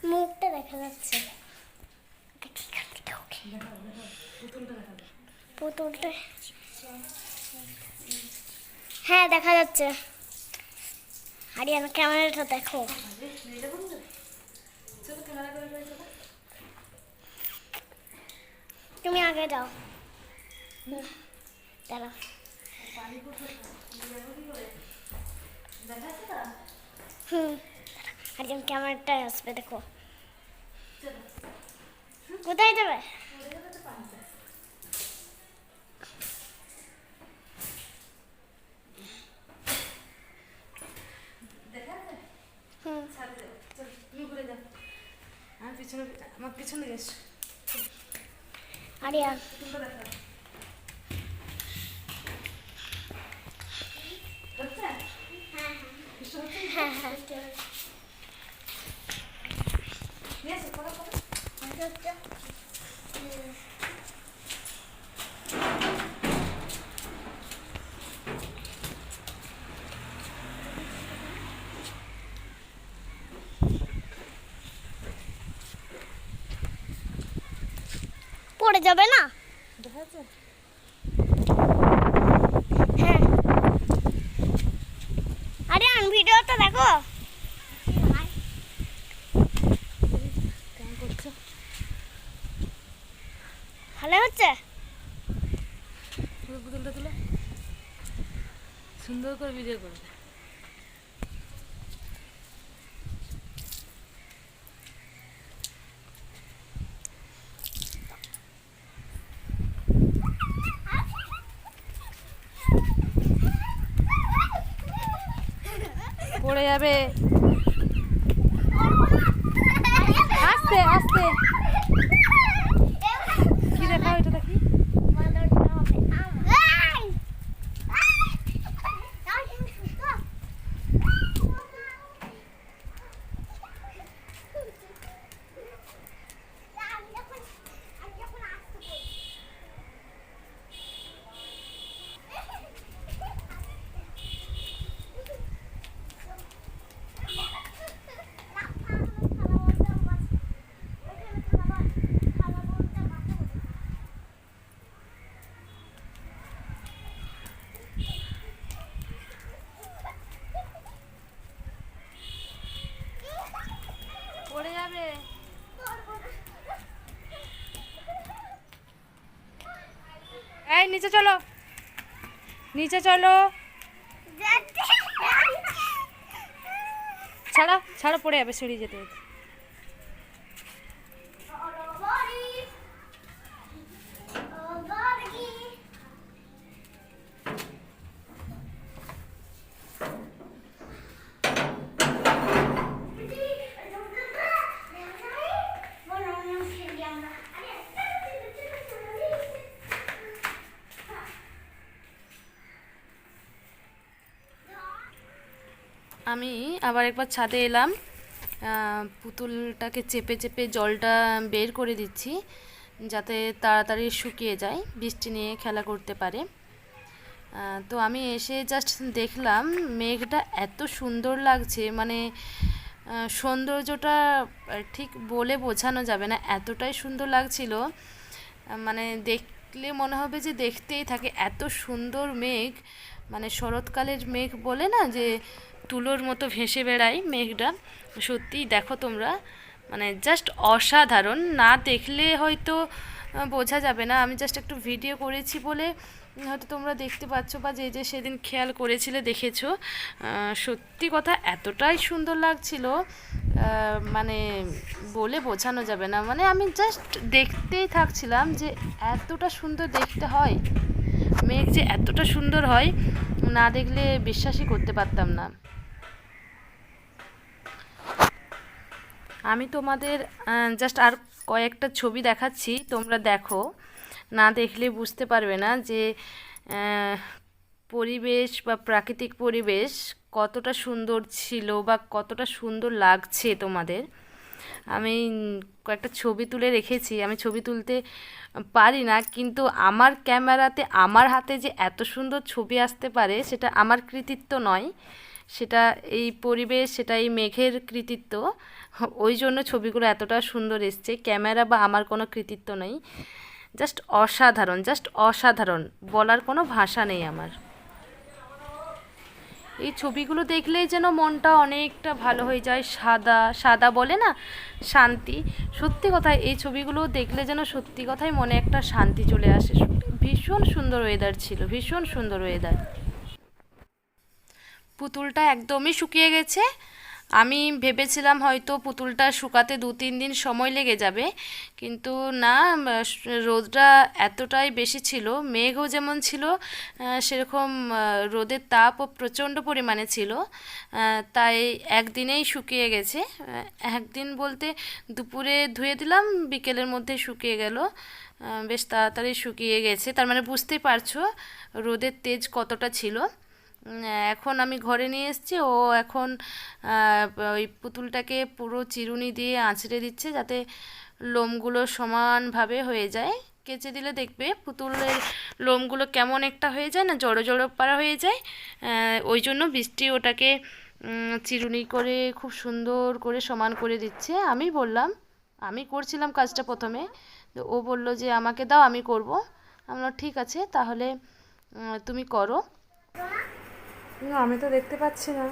মুখটা দেখা যাচ্ছে। পুতুলটা হ্যাঁ দেখা যাচ্ছে। আরিয়ানা ক্যামেরাটা দেখো। তুমি আগে যাও। দাঁড়াও। আরিয়ান ক্যামেরাটা আসবে দেখো। কোথায় যাবে? আমার পিছনে গেছ আরিয়ান হ্যাঁ হ্যাঁ পড়ে যাবে না? হ্যাঁ আরিয়ান ভিডিওটা দেখো। ভালো হচ্ছে। পুতুলটা তুলে সুন্দর করে ভিডিও করে। পড়ে যাবে। আস্তে আস্তে। কি দেখা এটা দেখি। পড়ে যাবে। এই নিচে চলো, নিচে চলো। ছাড়া ছাড়া, পড়ে যাবে, সিঁড়ি যেতে যেতে। আমি আবার একবার ছাদে এলাম, পুতুলটাকে চেপে চেপে জলটা বের করে দিচ্ছি যাতে তাড়াতাড়ি শুকিয়ে যায়, বৃষ্টি নিয়ে খেলা করতে পারে। তো আমি এসে জাস্ট দেখলাম মেঘটা এত সুন্দর লাগছে, মানে সৌন্দর্যটা ঠিক বলে বোঝানো যাবে না, এতটাই সুন্দর লাগছিল। মানে দেখলে মনে হবে যে দেখতেই থাকে, এত সুন্দর মেঘ। মানে শরৎকালের মেঘ বলে না, যে তুলোর মতো ভেসে বেড়ায় মেঘটা, সত্যিই দেখো তোমরা, মানে জাস্ট অসাধারণ। না দেখলে হয়তো বোঝা যাবে না, আমি জাস্ট একটু ভিডিও করেছি বলে হয়তো তোমরা দেখতে পাচ্ছ, বা যে যে সেদিন খেয়াল করেছিলে দেখেছো। সত্যি কথা এতটাই সুন্দর লাগছিল, মানে বলে বোঝানো যাবে না। মানে আমি জাস্ট দেখতেই থাকছিলাম যে এতটা সুন্দর দেখতে হয় মেঘ, যে এতটা সুন্দর হয় না দেখলে বিশ্বাসই করতে পারতাম না। আমি তোমাদের জাস্ট আর কয়েকটা ছবি দেখাচ্ছি, তোমরা দেখো, না দেখলে বুঝতে পারবে না যে পরিবেশ বা প্রাকৃতিক পরিবেশ কতটা সুন্দর ছিল বা কতটা সুন্দর লাগছে তোমাদের। আমি কয়েকটা ছবি তুলে রেখেছি, আমি ছবি তুলতে পারি না, কিন্তু আমার ক্যামেরাতে আমার হাতে যে এত সুন্দর ছবি আসতে পারে সেটা আমার কৃতিত্ব নয়, সেটা এই পরিবেশ, সেটা এই মেঘের কৃতিত্ব। ওই জন্য ছবিগুলো এতটা সুন্দর এসছে। ক্যামেরা বা আমার কোনো কৃতিত্ব নেই, জাস্ট অসাধারণ, জাস্ট অসাধারণ, বলার কোনো ভাষা নেই আমার। এই ছবিগুলো দেখলেই যেন মনটা অনেকটা ভালো হয়ে যায়। সাদা সাদা বলে না, শান্তি। সত্যি কথা, এই ছবিগুলো দেখলে যেন সত্যি কথাই মনে একটা শান্তি চলে আসে। ভীষণ সুন্দর ওয়েদার ছিল, ভীষণ সুন্দর ওয়েদার। পুতুলটা একদমই শুকিয়ে গেছে। আমি ভেবেছিলাম হয়তো পুতুলটা শুকাতে 2-3 দিন সময় লেগে যাবে, কিন্তু না, রোদটা এতটাই বেশি ছিল, মেঘও যেমন ছিল সেরকম রোদের তাপও প্রচণ্ড পরিমাণে ছিল। তাই একদিনেই শুকিয়ে গেছে। একদিন বলতে দুপুরে ধুয়ে দিলাম, বিকেলের মধ্যে শুকিয়ে গেল। বেশ তাড়াতাড়ি শুকিয়ে গেছে, তার মানে বুঝতেই পারছো রোদের তেজ কতটা ছিল। এখন আমি ঘরে নিয়ে এসেছি, ও এখন ওই পুতুলটাকে পুরো চিরুনি দিয়ে আঁচড়ে দিচ্ছে যাতে লোমগুলো সমানভাবে হয়ে যায়। কেচে দিলে দেখবে পুতুলের লোমগুলো কেমন একটা হয়ে যায় না, জড়ো জড়ো পাড়া হয়ে যায়। ওই জন্য বৃষ্টি ওটাকে চিরুনি করে খুব সুন্দর করে সমান করে দিচ্ছে। আমি বললাম, আমি করছিলাম কাজটা প্রথমে, তো ও বলল যে আমাকে দাও, আমি করব। আমি বললাম ঠিক আছে, তাহলে তুমি করো। না, আমি তো দেখতে পাচ্ছি না।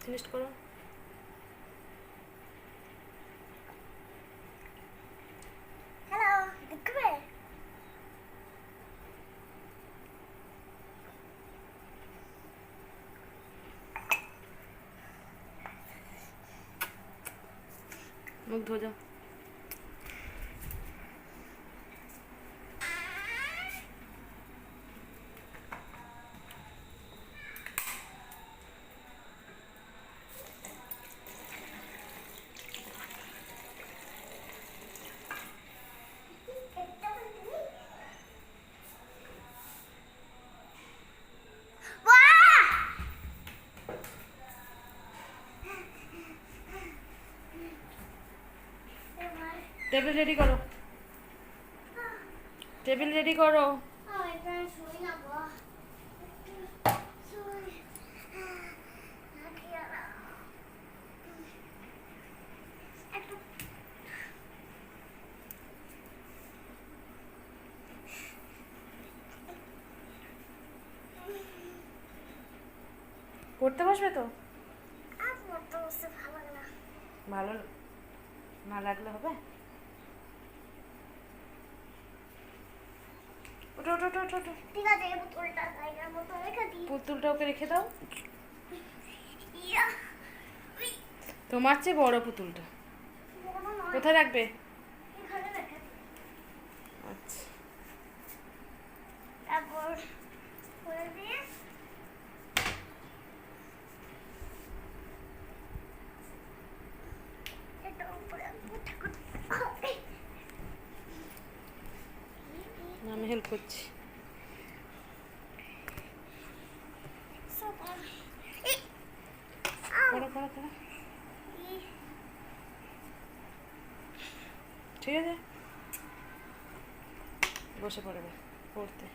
টেস্ট করো। হ্যালো, দেখবে? মুখ ধো যাও। টেবিল রেডি করো, টেবিল রেডি করো। পড়তে বসবে তো? ভালো না লাগলে হবে? ওঠো ওঠো ওঠো ওঠো। ঠিক আছে, পুতুলটা জায়গার মতো রেখে দিই। পুতুলটা ওকে রেখে দাও। তোমার চেয়ে বড় পুতুলটা কোথায় রাখবে? এখানে রেখে দিই। আচ্ছা, তারপর করে দিয়ে এটা উপরে আমি হেল্প করছি। করো করো করো, ঠিক আছে, বসে পড়বে পড়তে।